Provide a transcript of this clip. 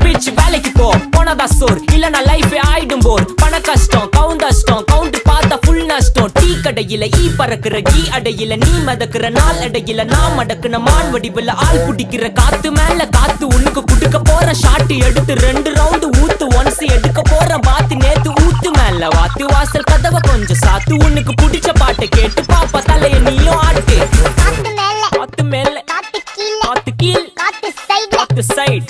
பிச்சு வேலைக்கு போ போனதா சோர் இல்லனா லைஃபே ஆயிடும் போர் பண கஷ்டம் கவுண்ட் பார்த்தா ஃபுல் நஷ்டம் டீ கடையில ஈ பறக்குற கீ அடையில நீ மதக்குற நாள் அடையில நான் மடக்குன மான் வடிவில் ஆள் புடிக்கிற காத்து மேல காத்து உனக்கு குடுக்க போற ஷாட் எடுத்து 2 ரவுண்டு ஊத்து ஒன்ஸ் எடுக்க போற பாத்து நேத்து ஊத்து மேல வாத்து வாசல் கதவை கொஞ்சம் சாத்து உனக்கு பிடிச்ச பாட்டை கேட்டு பாப்பா தலைய நீயும் ஆட்டு காத்து மேல காத்து கீழ் காத்து சைடு